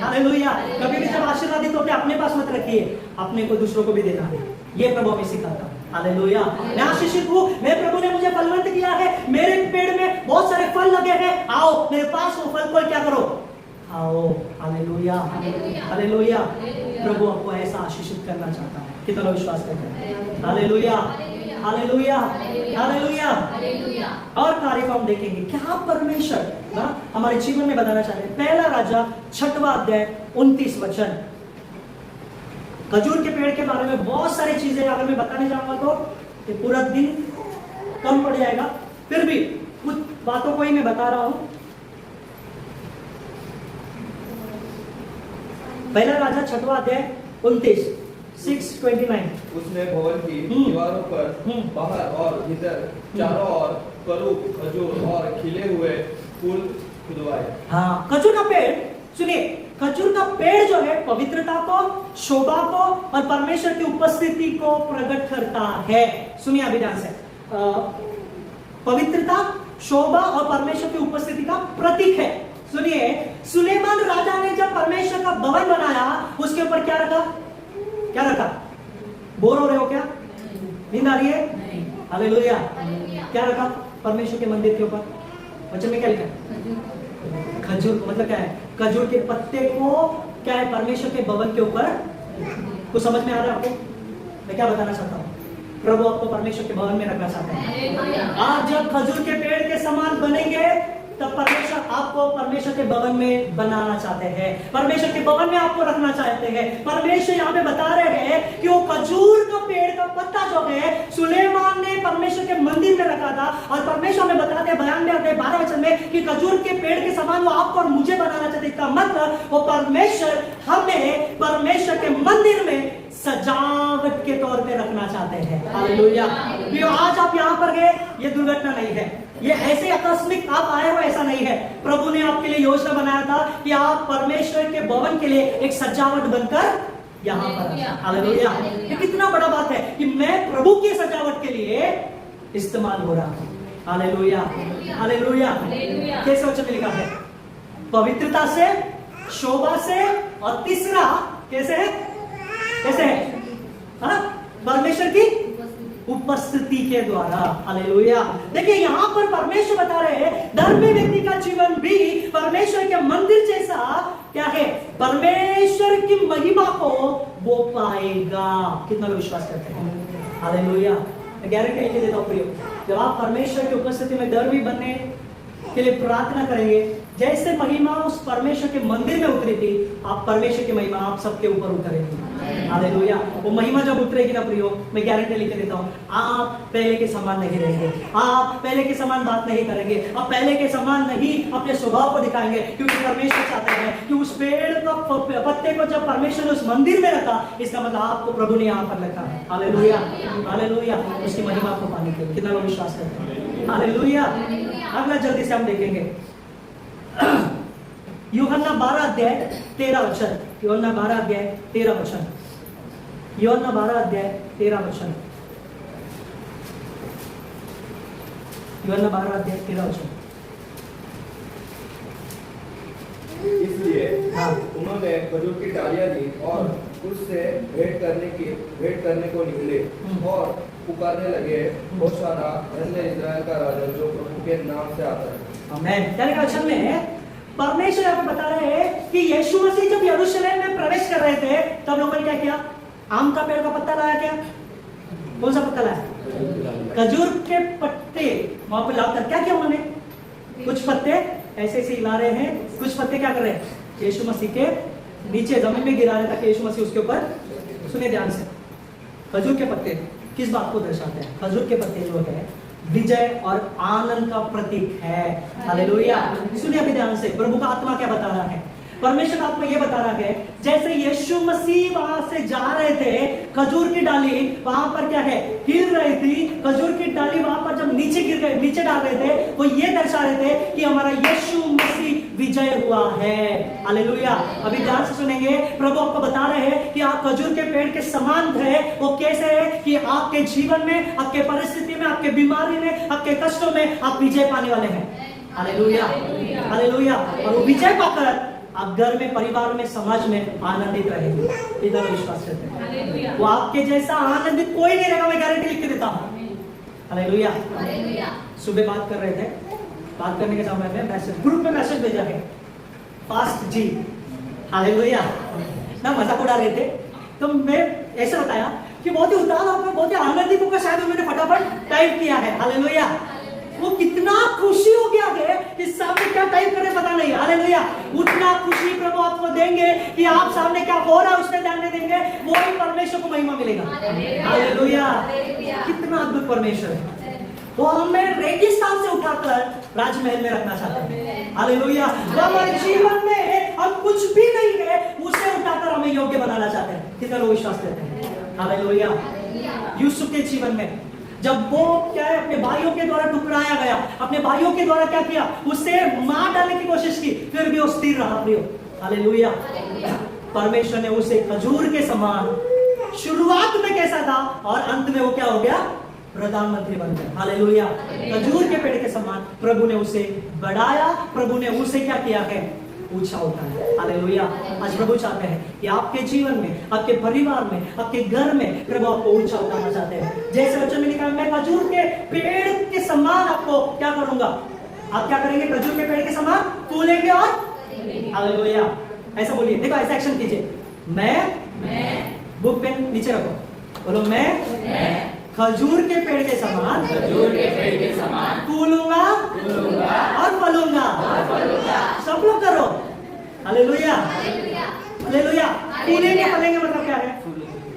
हालेलुया। कभी भी जब आशीर्वादित होकर अपने पास मत रखिए, अपने को दूसरों को भी देना है। ये प्रभु हमें सिखाता। हालेलुया। मैं आशीषित हूँ, मैं प्रभु ने मुझे फलवंत किया है, मेरे पेड़ में बहुत सारे फल लगे हैं, आओ मेरे पास वो फल को क्या करो, आओ। हालेलुया। हालेलुया। प्रभु आपको ऐसा आशीषित करना चाहता है। कितना विश्वास करते हैं? हालेलुया। हालेलुया। हालेलुया। और कार्य को हम देखेंगे क्या परमेश्वर हमारे जीवन में बताना चाहते हैं। पहला राजा 6वां अध्याय 29 वचन। खजूर के पेड़ के बारे में बहुत सारी चीजें अगर मैं बताने जाऊंगा तो पूरा दिन कम पड़ जाएगा, फिर भी कुछ बातों को ही मैं बता रहा हूं। पहला राजा 6वां अध्याय 29 6:29। उसने भवन की दीवारों पर बाहर और भीतर चारों ओर करूब, खजूर और खिले हुए फूल खुदवाए। हाँ, खजूर का पेड़, सुनिए, खजूर का पेड़ जो है पवित्रता को, शोभा को और परमेश्वर की उपस्थिति को प्रकट करता है। सुनिए अभी ध्यान से, पवित्रता, शोभा और परमेश्वर की उपस्थिति का प्रतीक है। सुनिए, सुलेमान राजा ने जब परमेश्वर का भवन बनाया, उसके ऊपर क्या रखा? क्या रखा? बोर हो रहे हो क्या? नींद आ रही है? हालेलुया। क्या रखा परमेश्वर के मंदिर के ऊपर? वचन में क्या लिखा है? खजूर को मतलब क्या है? खजूर के पत्ते को क्या है? परमेश्वर के भवन के ऊपर। कुछ समझ में आ रहा है आपको? मैं क्या बताना चाहता हूँ? प्रभु आपको परमेश्वर के भवन में रखना चाहते हैं। आप जब खजूर के पेड़ के समान बनेंगे तब परमेश्वर आपको परमेश्वर के भवन में बनाना चाहते हैं, परमेश्वर के भवन में आपको रखना चाहते हैं। परमेश्वर यहाँ पे बता रहे हैं कि वो खजूर का पेड़ का पत्ता जो है सुलेमान ने परमेश्वर के मंदिर में रखा था, और परमेश्वर में बताते हैं बयान में आते हैं 12 वचन में कि खजूर के पेड़ के समान वो आपको और मुझे बनाना चाहते। इसका मतलब वो परमेश्वर हमें परमेश्वर के मंदिर में सजावट के तौर पे रखना चाहते हैं। हालेलुया। आज आप यहाँ पर गए, ये दुर्घटना नहीं है, ये ऐसे आकस्मिक आप आए हो ऐसा नहीं है। प्रभु ने आपके लिए योजना बनाया था कि आप परमेश्वर के भवन के लिए एक सजावट बनकर यहाँ पर। हालेलुया। ये कितना बड़ा बात है कि मैं प्रभु की सजावट के लिए इस्तेमाल हो रहा हूँ। Hallelujah, hallelujah. कैसे वचन में लिखा है? पवित्रता से, शोभा से, और तीसरा कैसे है? कैसे है? परमेश्वर की उपस्थिति के द्वारा। हालेलुया। देखिए यहाँ पर परमेश्वर बता रहे हैं धर्मी व्यक्ति का जीवन भी परमेश्वर के मंदिर जैसा क्या है? परमेश्वर की महिमा को वो पाएगा। कितना लोग विश्वास करते हैं? हालेलुया। मैं गारंटी लेके देता हूँ प्रियो, जब आप परमेश्वर की उपस्थिति में धर्मी बनने के लिए प्रार्थना करेंगे, जैसे महिमा उस परमेश्वर के मंदिर में उतरी थी, आप परमेश्वर की महिमा आप सबके ऊपर उतरेगी। हालेलुया। वो महिमा जब उतरेगी ना प्रियो, मैं गारंटी लेके देता हूँ, आप पहले के समान नहीं रहेंगे, आप पहले के समान बात नहीं करेंगे, आप पहले के समान नहीं अपने स्वभाव को दिखाएंगे, क्योंकि परमेश्वर चाहते हैं कि उस पेड़ का पत्ते को जब परमेश्वर ने उस मंदिर में रखा, इसका मतलब आपको प्रभु ने यहाँ पर रखा है। Hallelujah, hallelujah. उसकी महिमा को पाने के लिए कितना लोग विश्वास करते हैं? हालेलुया। अगला जल्दी से हम देखेंगे यूहन्ना 12 अध्याय 13 वचन। यूहन्ना 12 अध्याय 13 वचन। यूहन्ना 12 अध्याय 13 वचन। यूहन्ना 12 अध्याय 13 वचन। इसलिए उन्होंने खजूर की डालियां ली और उससे भेंट करने को निकले और पुकारने लगे, होशाना, धन्य इस्राएल का राजा जो प्रभु के नाम से आता है। आमीन। क्या लिखा वचन में? परमेश्वर यहाँ पे बता रहे हैं कि यीशु मसीह जब यरूशलेम में प्रवेश कर रहे थे तब लोगों ने क्या किया? आम का पेड़ का पत्ता लाया। क्या? कौन सा पत्ता लाया? खजूर के पत्ते वहां पर लाकर क्या किया उन्होंने? कुछ पत्ते ऐसे ऐसे हिला रहे हैं, कुछ पत्ते क्या कर रहे हैं? यीशु मसीह के नीचे जमीन में गिरा रहे ताकि यीशु मसीह उसके ऊपर। सुनिए ध्यान से, खजूर के पत्ते किस बात को दर्शाते हैं? खजूर के पत्ते जो है विजय और आनंद का प्रतीक है। हालेलुया। सुनिए अभी ध्यान से, प्रभु का आत्मा क्या बता रहा है? परमेश्वर का आत्मा ये बता रहा है, जैसे यीशु मसीह वहां से जा रहे थे, खजूर की डाली वहां पर क्या है? हिल रही थी। खजूर की डाली वहां पर जब नीचे डाल रहे थे, वो ये दर्शा रहे थे कि हमारा यीशु मसीह विजय हुआ है। हालेलुया। अभी ध्यान से सुनेंगे, प्रभु आपको बता रहे हैं कि आप खजूर के पेड़ के समान थे। वो कैसे है? कि आपके जीवन में, आपके परिस्थिति में, आपके बीमारी में, आपके कष्टों में आप विजय पाने वाले हैं। Hallelujah, hallelujah. और वो विजय पाकर आप घर में, परिवार में, समाज में आनंदित रहेंगे। इधर विश्वास करते हैं, वो आपके जैसा आनंदित कोई नहीं रहेगा, मैं गारंटी लिख के देता हूँ। हालेलुया। सुबह बात कर रहे थे, बात करने के समय में मैसेज ग्रुप में मैसेज भेजा है, फास्ट जी। हालेलुया। ना मजाक उड़ा रहे थे, तो मैं ऐसा बताया कि बहुत ही उदार होकर, बहुत ही आनंदित होकर शायद उन्होंने फटाफट टाइप किया है। हालेलुया। वो कितना खुशी हो गया है कि सामने क्या टाइप करें पता नहीं। हालेलुया। उतना खुशी प्रभु आपको देंगे कि आप सामने क्या हो रहा है उसमें ध्यान नहीं देंगे, वो ही परमेश्वर को महिमा मिलेगा। हालेलुया। कितना अद्भुत परमेश्वर है। वो हमें रेगिस्तान से उठाकर राजमहल में रखना चाहते हैं। हालेलुया। हमारे जीवन में हम कुछ भी नहीं है, उसे उठाकर हमें योग्य बनाना चाहते हैं। कितने लोग विश्वास करते हैं? हालेलुया। यूसुफ के जीवन में जब वो क्या है, अपने भाइयों के द्वारा टुकराया गया, अपने भाइयों के द्वारा क्या किया? उसे मार डालने की कोशिश की, फिर भी वो स्थिर रहा प्रियो। हालेलुया। परमेश्वर ने उसे खजूर के समान, शुरुआत में कैसा था और अंत में वो क्या हो गया? प्रधानमंत्री बन गया। हालेलुया। खजूर के पेड़ के समान प्रभु ने उसे बढ़ाया, प्रभु ने उसे क्या किया है? ऊंचा उठाया। हालेलुया। आज प्रभु चाहते हैं कि आपके जीवन में, आपके परिवार में, आपके घर में प्रभु आपको ऊंचा उठाना चाहते हैं। जैसे वचन में लिखा है, मैं खजूर के पेड़ के समान आपको क्या करूंगा? आप क्या करेंगे? खजूर के पेड़ के समान फूलेंगे और हालेलुया। ऐसा बोलिए, देखो ऐसा एक्शन कीजिए, मैं बुक पेन नीचे रखो, बोलो मैं खजूर के पेड़ के समान फूलूंगा और फलूंगा। सब लोग करो हालेलुया हालेलुया। फूलेंगे फलेंगे मतलब क्या है?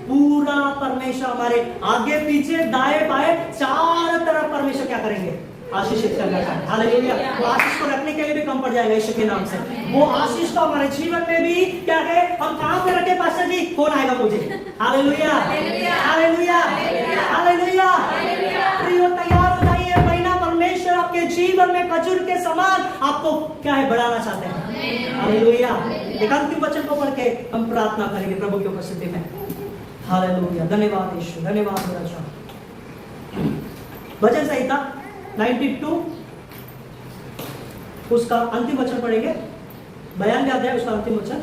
पूरा परमेश्वर हमारे आगे पीछे दाएं बाएं चारों तरफ परमेश्वर क्या करेंगे? आशीषित करना चाहते हैं हालेलुया। वो आशीष को रखने के लिए भी कम पड़ जाएगा यीशु के नाम से। वो आशीष को हमारे जीवन में भी क्या है? हम कहां पे रखे पास्टर जी? कौन आएगा मुझे? Hallelujah hallelujah hallelujah. प्रियो तैयार हो जाइए, महीना परमेश्वर आपके जीवन में खजूर के समान आपको क्या है? बढ़ाना चाहते हैं हालेलुया। एक अंतिम वचन को पढ़ के हम प्रार्थना करेंगे प्रभु की उपस्थिति में। हालेलुया, धन्यवाद यीशु, धन्यवाद मेरा स्वामी। भजन संहिता 92 उसका अंतिम वचन पढ़ेंगे, 92 अध्याय उसका अंतिम वचन।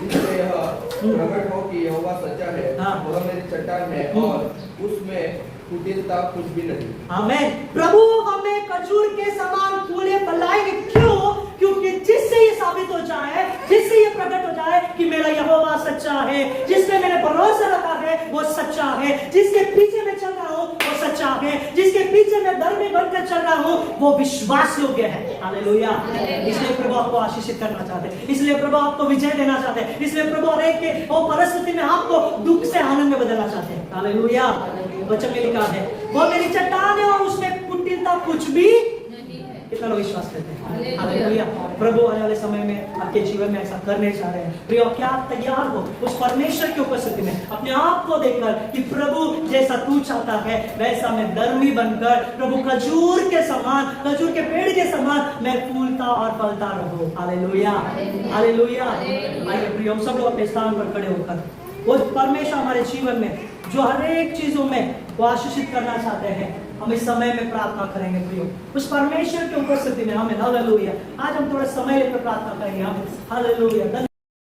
इससे यह प्रकट हो कि यहोवा सच्चा है, हाँ। वह मेरी चट्टान है और उसमें कुटिलता कुछ भी नहीं। आमीन। प्रभु हमें खजूर के समान फूले फैलाएंगे। क्यों? क्योंकि जिससे ये साबित हो जाए, जिससे ये प्रकट हो जाए कि मेरा यहोवा सच्चा है, जिसमें मैंने भरोसा रखा है वो सच्चा है, जिसके पीछे मैं चल रहा हूँ वो सच्चा है, जिसके पीछे मैं धर्मी बनकर चल रहा हूँ वो विश्वास योग्य है हालेलुया। इसलिए प्रभु आपको आशीषित करना चाहते हैं, इसलिए प्रभु आपको विजय देना चाहते हैं, इसलिए प्रभु हर एक के वो परिस्थिति में आपको दुख से आनंद में बदलना चाहते हैं हालेलुया। वचन में लिखा है वो मेरी चट्टान है और उसमें कुटिलता कुछ भी कितना लोग विश्वास करते हैं हालेलुया। प्रभु आने वाले समय में आपके जीवन में ऐसा करने जा रहे हैं। प्रियो, क्या आप तैयार हो उस परमेश्वर की उपस्थिति में अपने आप को देखकर कि प्रभु जैसा तू चाहता है वैसा मैं धर्मी बनकर प्रभु खजूर के समान, खजूर के पेड़ के समान मैं फूलता और फलता रहूं हालेलुया हालेलुया। आइए प्रियो, सब लोग अपने स्थान पर खड़े होकर वो परमेश्वर हमारे जीवन में जो हर एक चीजों में वो आशीषित करना चाहते हैं, हम इस समय में प्रार्थना करेंगे प्रियो उस परमेश्वर की उपस्थिति में। हमें हालेलुया। आज हम थोड़ा समय लेकर प्रार्थना करेंगे। हम हालेलुया।